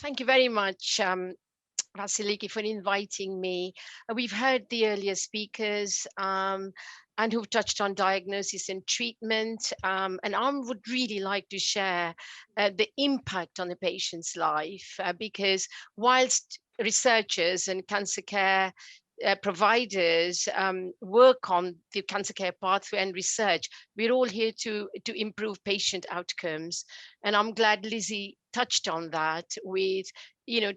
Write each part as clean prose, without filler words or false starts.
Thank you very much, Vasiliki, for inviting me. We've heard the earlier speakers and who've touched on diagnosis and treatment. And I would really like to share the impact on a patient's life because whilst researchers and cancer care providers work on the cancer care pathway and research, we're all here to improve patient outcomes. And I'm glad Lizzie touched on that with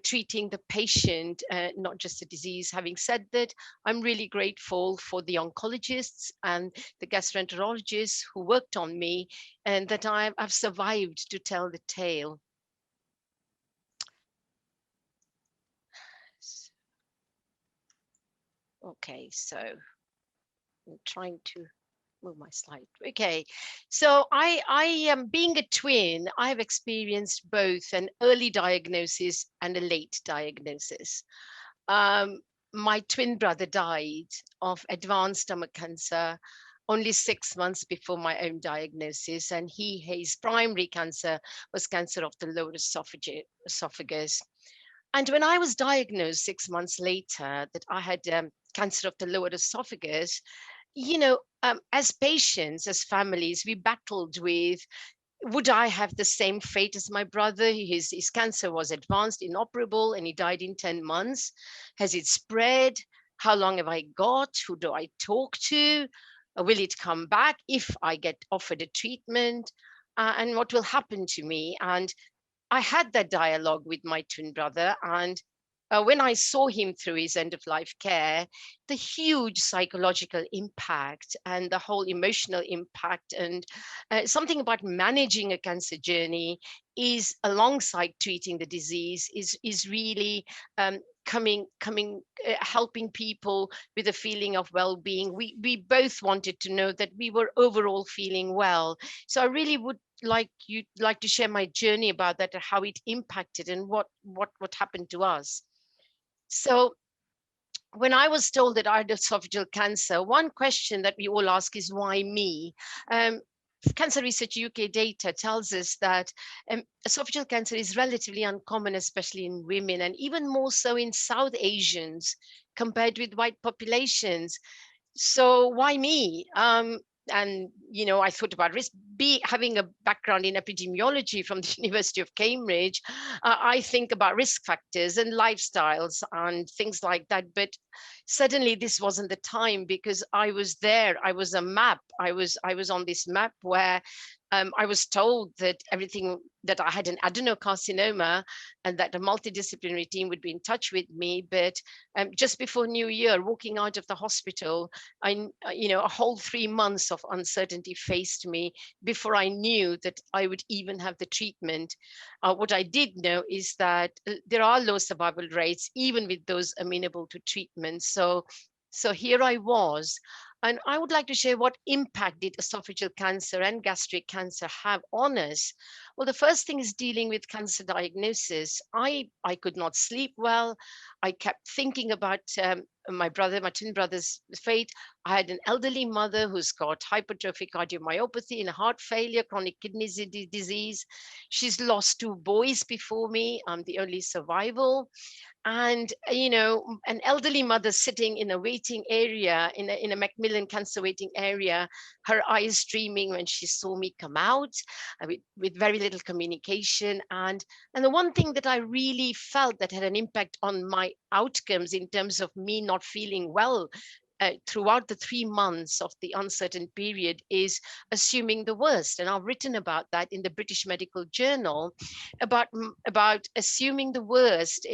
treating the patient, not just the disease. Having said that, I'm really grateful for the oncologists and the gastroenterologists who worked on me and that I've survived to tell the tale. Okay, so I'm trying to move my slide. Okay, so I am being a twin. I've experienced both an early diagnosis and a late diagnosis. Um, my twin brother died of advanced stomach cancer only 6 months before my own diagnosis, and his primary cancer was cancer of the lower esophagus. And when I was diagnosed 6 months later that I had cancer of the lower esophagus, as patients, as families, we battled with, would I have the same fate as my brother? His cancer was advanced, inoperable, and he died in 10 months. Has it spread? How long have I got? Who do I talk to? Will it come back if I get offered a treatment? And what will happen to me? And I had that dialogue with my twin brother. And when I saw him through his end of life care, the huge psychological impact and the whole emotional impact, and something about managing a cancer journey is alongside treating the disease is really helping people with a feeling of well-being. We both wanted to know that we were overall feeling well. So I really would like to share my journey about that, how it impacted and what happened to us. So when I was told that I had esophageal cancer, one question that we all ask is, why me? Um, Cancer Research UK data tells us that esophageal cancer is relatively uncommon, especially in women, and even more so in South Asians compared with white populations. So why me? And I thought about risk. Having a background in epidemiology from the University of Cambridge, I think about risk factors and lifestyles and things like that. But suddenly, this wasn't the time because I was there. I was a map. I was on this map where I was told that everything that I had an adenocarcinoma and that a multidisciplinary team would be in touch with me. But just before New Year, walking out of the hospital, a whole 3 months of uncertainty faced me before I knew that I would even have the treatment. What I did know is that there are low survival rates, even with those amenable to treatment. So here I was. And I would like to share what impact did esophageal cancer and gastric cancer have on us. Well, the first thing is dealing with cancer diagnosis. I could not sleep well. I kept thinking about my twin brother's fate. I had an elderly mother who's got hypertrophic cardiomyopathy and heart failure, chronic kidney disease. She's lost two boys before me. I'm the only survival. And an elderly mother sitting in a waiting area, in a Macmillan cancer waiting area, her eyes streaming when she saw me come out, with very little communication. And the one thing that I really felt that had an impact on my outcomes in terms of me not feeling well throughout the 3 months of the uncertain period is assuming the worst. And I've written about that in the British Medical Journal, about assuming the worst.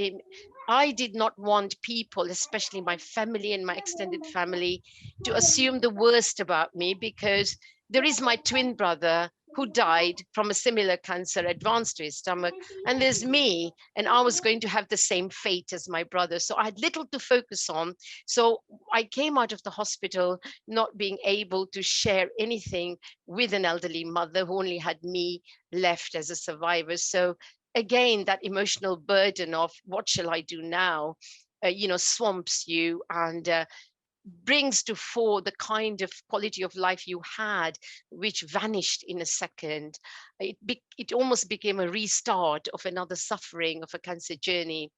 I did not want people, especially my family and my extended family, to assume the worst about me, because there is my twin brother who died from a similar cancer, advanced to his stomach, and there's me, and I was going to have the same fate as my brother. So I had little to focus on. So I came out of the hospital not being able to share anything with an elderly mother who only had me left as a survivor. So again, that emotional burden of what shall I do now, swamps you. And brings to fore the kind of quality of life you had, which vanished in a second. It almost became a restart of another suffering of a cancer journey.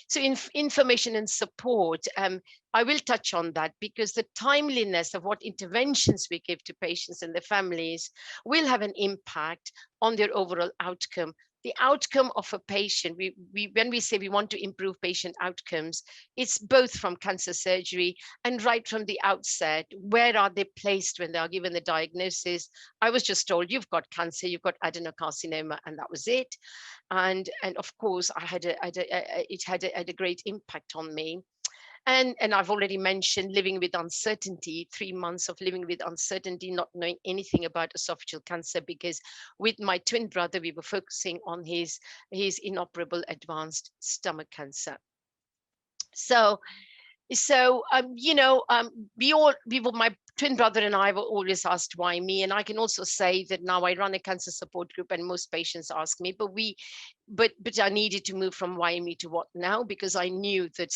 So information and support, I will touch on that, because the timeliness of what interventions we give to patients and their families will have an impact on their overall outcome. The outcome of a patient, when we say we want to improve patient outcomes, it's both from cancer surgery and right from the outset. Where are they placed when they are given the diagnosis? I was just told, you've got cancer, you've got adenocarcinoma, and that was it. And of course, it had a great impact on me. And I've already mentioned living with uncertainty, 3 months of living with uncertainty, not knowing anything about esophageal cancer, because with my twin brother, we were focusing on his inoperable advanced stomach cancer. My twin brother and I were always asked why me, and I can also say that now I run a cancer support group, and most patients ask me, but I needed to move from why me to what now, because I knew that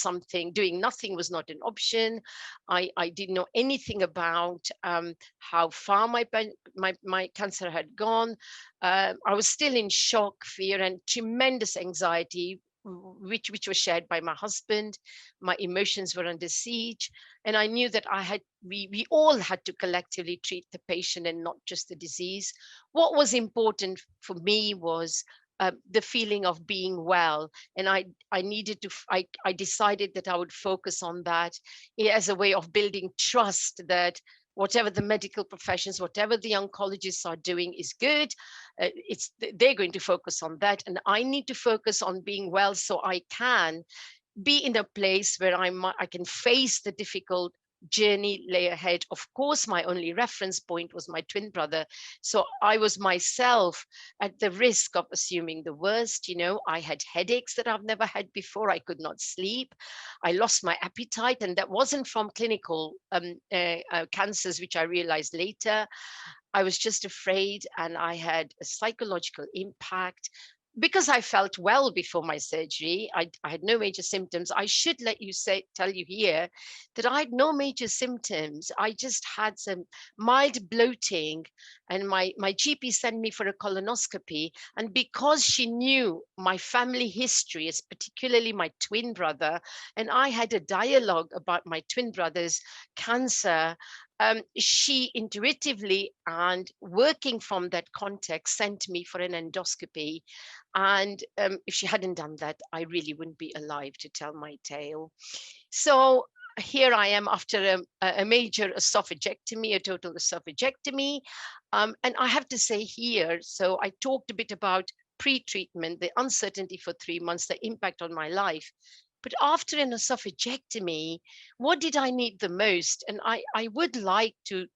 doing nothing was not an option. I didn't know anything about how far my cancer had gone. I was still in shock, fear, and tremendous anxiety, which was shared by my husband. My emotions were under siege, and I knew that we all had to collectively treat the patient and not just the disease. What was important for me was the feeling of being well, and I decided that I would focus on that as a way of building trust that whatever the medical professions, whatever the oncologists are doing is good. They're going to focus on that, and I need to focus on being well so I can be in a place where I can face the difficult journey lay ahead. Of course, my only reference point was my twin brother. So I was myself at the risk of assuming the worst. I had headaches that I've never had before. I could not sleep. I lost my appetite, and that wasn't from clinical cancers, which I realized later. I was just afraid, and I had a psychological impact. Because I felt well before my surgery, I had no major symptoms. I should tell you here that I had no major symptoms. I just had some mild bloating, and my GP sent me for a colonoscopy. And because she knew my family history, as particularly my twin brother, and I had a dialogue about my twin brother's cancer, she intuitively and working from that context sent me for an endoscopy. And if she hadn't done that, I really wouldn't be alive to tell my tale. So here I am after a major esophagectomy, a total esophagectomy. And I have to say here, so I talked a bit about pre-treatment, the uncertainty for 3 months, the impact on my life. But after an esophagectomy, what did I need the most? And I would like to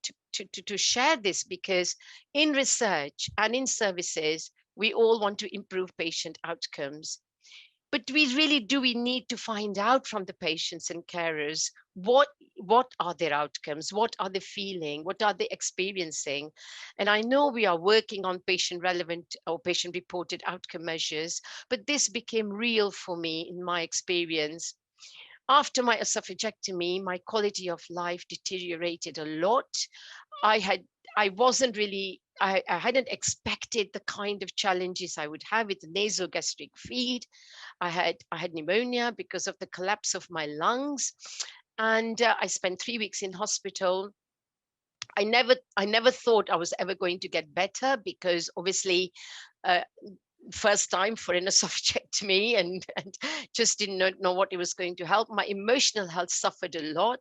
share this, because in research and in services, we all want to improve patient outcomes. But we need to find out from the patients and carers what are their outcomes, what are they feeling, what are they experiencing. And I know we are working on patient relevant or patient reported outcome measures, but this became real for me in my experience. After my esophagectomy, my quality of life deteriorated a lot. I had I wasn't really I hadn't expected the kind of challenges I would have with the nasogastric feed. I had pneumonia because of the collapse of my lungs, and I spent 3 weeks in hospital. I never thought I was ever going to get better, because obviously, uh, first time for an esophagectomy, and just didn't know what it was going to help. My emotional health suffered a lot.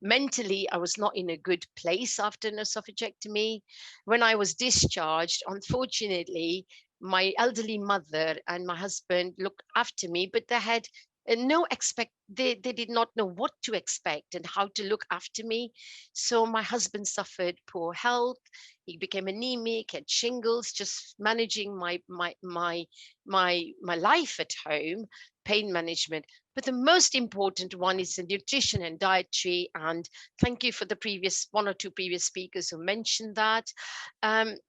Mentally, I was not in a good place after an esophagectomy. When I was discharged, unfortunately, my elderly mother and my husband looked after me, but they had no expect they did not know what to expect and how to look after me. So my husband suffered poor health. He became anemic, had shingles, just managing my life at home, pain management. But the most important one is the nutrition and dietary. And thank you for the previous one or two previous speakers who mentioned that. And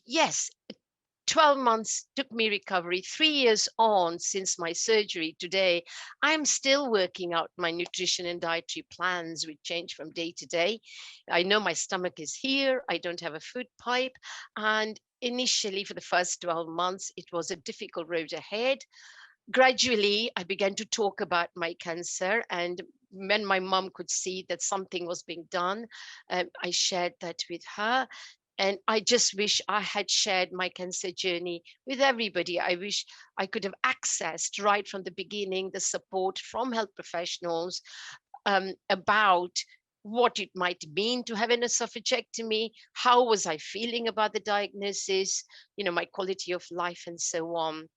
yes, 12 months took me recovery. 3 years on since my surgery today, I'm still working out my nutrition and dietary plans, which change from day to day. I know my stomach is here. I don't have a food pipe. And initially, for the first 12 months, it was a difficult road ahead. Gradually, I began to talk about my cancer. And when my mom could see that something was being done, I shared that with her. And I just wish I had shared my cancer journey with everybody. I wish I could have accessed right from the beginning the support from health professionals about what it might mean to have an esophagectomy, how was I feeling about the diagnosis, my quality of life, and so on.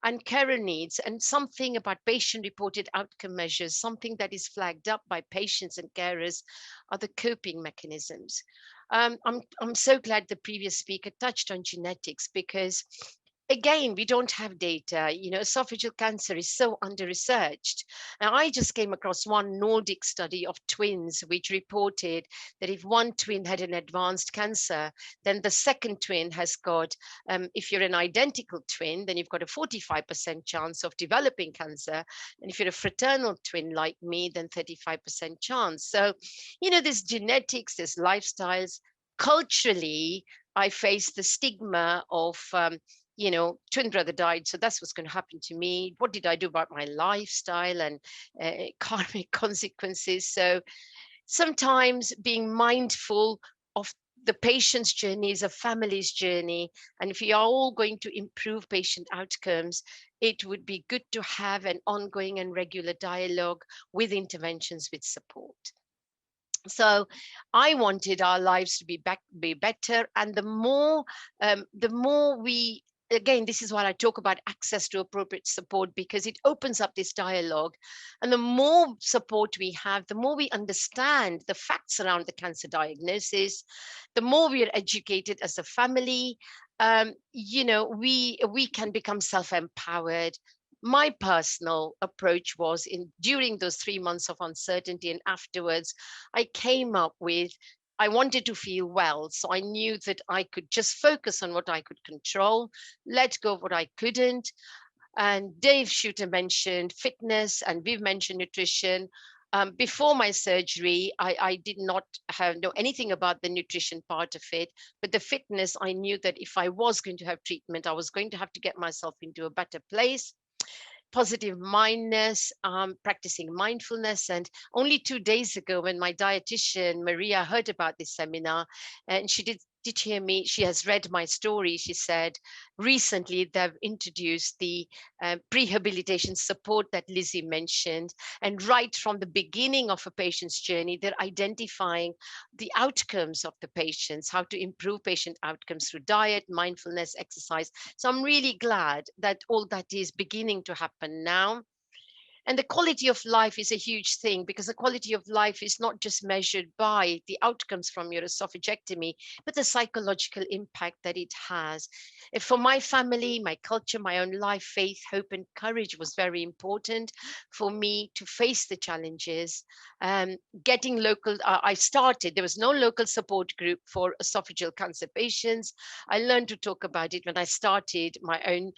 And carer needs, and something about patient reported outcome measures, something that is flagged up by patients and carers, are the coping mechanisms. I'm so glad the previous speaker touched on genetics, because again, we don't have data. Esophageal cancer is so under researched. And I just came across one Nordic study of twins, which reported that if one twin had an advanced cancer, then the second twin has got, if you're an identical twin, then you've got a 45% chance of developing cancer. And if you're a fraternal twin like me, then 35% chance. So, there's genetics, there's lifestyles. Culturally, I face the stigma of, twin brother died, so that's what's going to happen to me. What did I do about my lifestyle and karmic consequences? So sometimes being mindful of the patient's journey is a family's journey. And if we are all going to improve patient outcomes, it would be good to have an ongoing and regular dialogue with interventions with support. So I wanted our lives to be better. And the more we, again, this is why I talk about access to appropriate support, because it opens up this dialogue. And the more support we have, the more we understand the facts around the cancer diagnosis, the more we are educated as a family. We can become self-empowered. My personal approach was, in during those 3 months of uncertainty and afterwards, I came up with, I wanted to feel well. So I knew that I could just focus on what I could control, let go of what I couldn't. And Dave Shooter mentioned fitness, and we've mentioned nutrition. Before my surgery, I did not know anything about the nutrition part of it, but the fitness, I knew that if I was going to have treatment, I was going to have to get myself into a better place. Positive mindness, practicing mindfulness. And only 2 days ago, when my dietitian, Maria, heard about this seminar, and she did hear me, she has read my story. She said recently they've introduced the prehabilitation support that Lizzie mentioned. And right from the beginning of a patient's journey, they're identifying the outcomes of the patients, how to improve patient outcomes through diet, mindfulness, exercise. So I'm really glad that all that is beginning to happen now. And the quality of life is a huge thing, because the quality of life is not just measured by the outcomes from your esophagectomy, but the psychological impact that it has. For my family, my culture, my own life, faith, hope, and courage was very important for me to face the challenges. Getting local, there was no local support group for esophageal cancer patients. I learned to talk about it when I started my own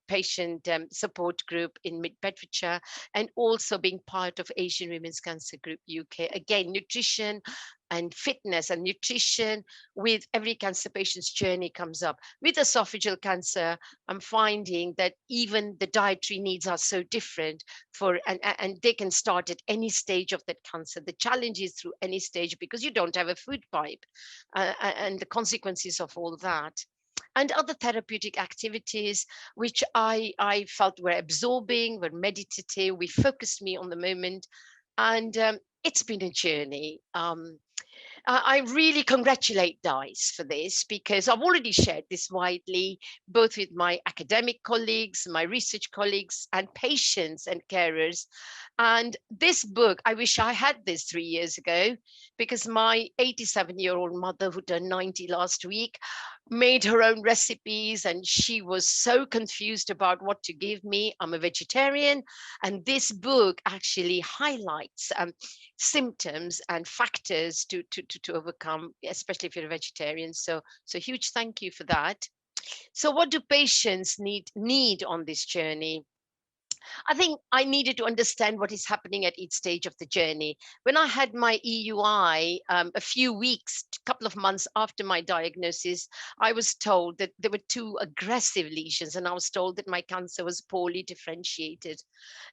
patient support group in Mid Bedfordshire, and also being part of Asian Women's Cancer Group UK. Again, nutrition and fitness and nutrition with every cancer patient's journey comes up. With esophageal cancer, I'm finding that even the dietary needs are so different and they can start at any stage of that cancer. The challenge is through any stage, because you don't have a food pipe, and the consequences of all that. And other therapeutic activities, which I felt were absorbing, were meditative, we focused me on the moment. And it's been a journey. I really congratulate DICE for this, because I've already shared this widely, both with my academic colleagues, my research colleagues, and patients and carers. And this book, I wish I had this 3 years ago, because my 87-year-old mother, who turned 90 last week, made her own recipes, and she was so confused about what to give me. I'm a vegetarian, and this book actually highlights symptoms and factors to overcome, especially if you're a vegetarian. So huge thank you for that. So what do patients need on this journey? I think I needed to understand what is happening at each stage of the journey. When I had my EUI, a few weeks, a couple of months after my diagnosis, I was told that there were two aggressive lesions, and I was told that my cancer was poorly differentiated.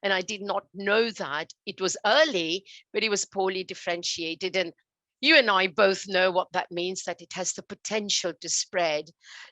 And I did not know that. It was early, but it was poorly differentiated. And you and I both know what that means, that it has the potential to spread.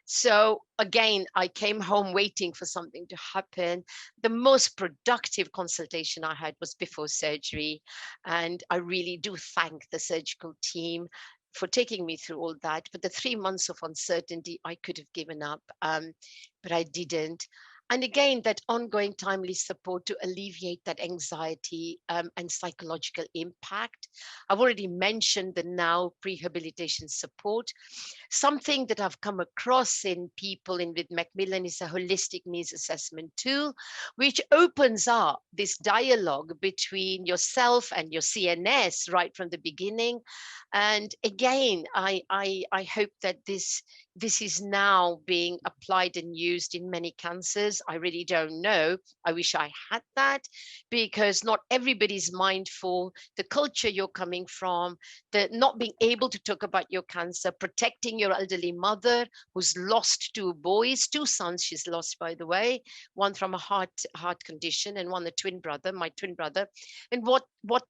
So again, I came home waiting for something to happen. The most productive consultation I had was before surgery. And I really do thank the surgical team for taking me through all that. But the 3 months of uncertainty, I could have given up, but I didn't. And again, that ongoing timely support to alleviate that anxiety and psychological impact. I've already mentioned the now prehabilitation support. Something that I've come across in people in with Macmillan is a holistic needs assessment tool, which opens up this dialogue between yourself and your CNS right from the beginning. And again, I hope that this is now being applied and used in many cancers. I really don't know. I wish I had that, because not everybody's mindful. The culture you're coming from, the not being able to talk about your cancer, protecting your elderly mother who's lost two boys, two sons she's lost, by the way, one from a heart condition and one a twin brother, my twin brother, and what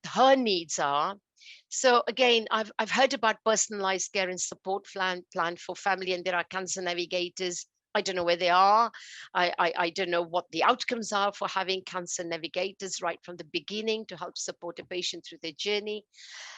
her needs are. So again, I've heard about personalized care and support plan for family, and there are cancer navigators. I don't know where they are. I don't know what the outcomes are for having cancer navigators right from the beginning to help support a patient through their journey.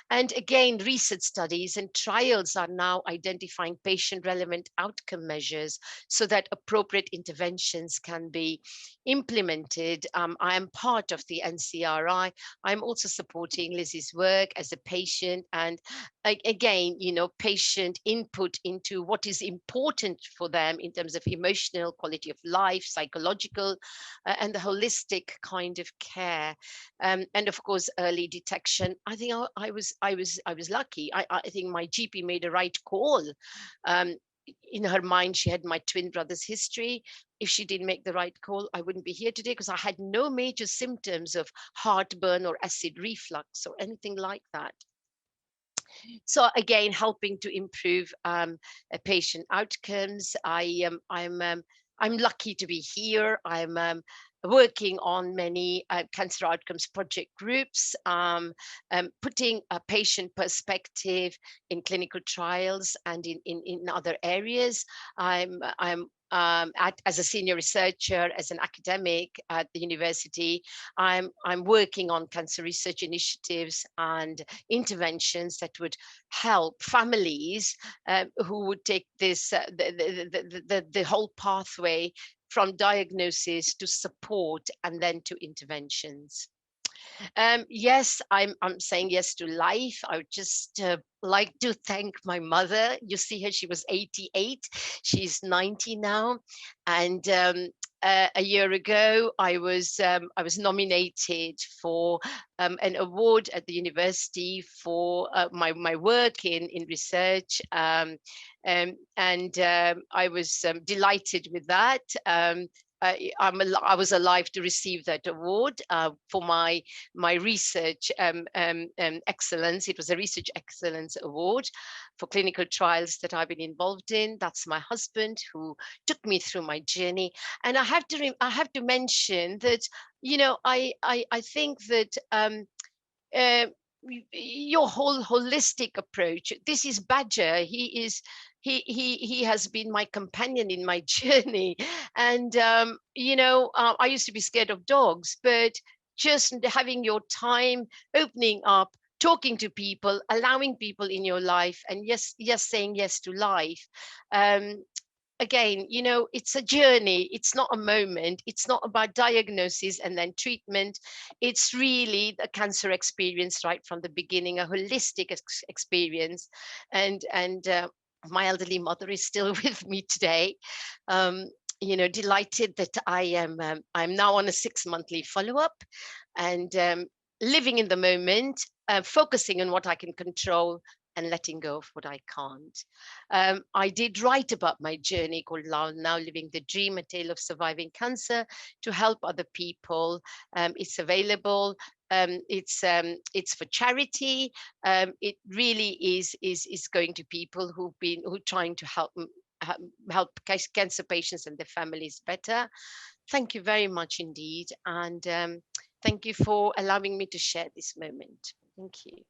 And again, research studies and trials are now identifying patient relevant outcome measures so that appropriate interventions can be implemented. I am part of the NCRI. I'm also supporting Lizzie's work as a patient. And again, patient input into what is important for them in terms of emotional quality of life, psychological, and the holistic kind of care. And of course, early detection. I think I was lucky. I think my GP made a right call. Um, in her mind, she had my twin brother's history. If she didn't make the right call, I wouldn't be here today, because I had no major symptoms of heartburn or acid reflux or anything like that. So again, helping to improve patient outcomes. I'm lucky to be here. I'm working on many cancer outcomes project groups, putting a patient perspective in clinical trials and in other areas. As a senior researcher, as an academic at the university, I'm working on cancer research initiatives and interventions that would help families who would take this the whole pathway from diagnosis to support and then to interventions. Yes, I'm saying yes to life. I would just like to thank my mother. You see her; she was 88. She's 90 now, and a year ago, I was nominated for an award at the university for my work in research, and I was delighted with that. I was alive to receive that award for my research excellence. It was a research excellence award for clinical trials that I've been involved in. That's my husband who took me through my journey. And I have to mention that I think that uh, your whole holistic approach. This is Badger. He has been my companion in my journey, and I used to be scared of dogs, but just having your time, opening up, talking to people, allowing people in your life, and yes, saying yes to life. Um, Again, it's a journey. It's not a moment. It's not about diagnosis and then treatment. It's really the cancer experience right from the beginning, a holistic experience. And my elderly mother is still with me today. um, Delighted that I'm now on a 6 monthly follow-up, and living in the moment, focusing on what I can control, and letting go of what I can't. I did write about my journey called Now Living the Dream, A Tale of Surviving Cancer, to help other people. It's available. It's for charity. It really is going to people who trying to help cancer patients and their families better. Thank you very much indeed, and thank you for allowing me to share this moment. Thank you.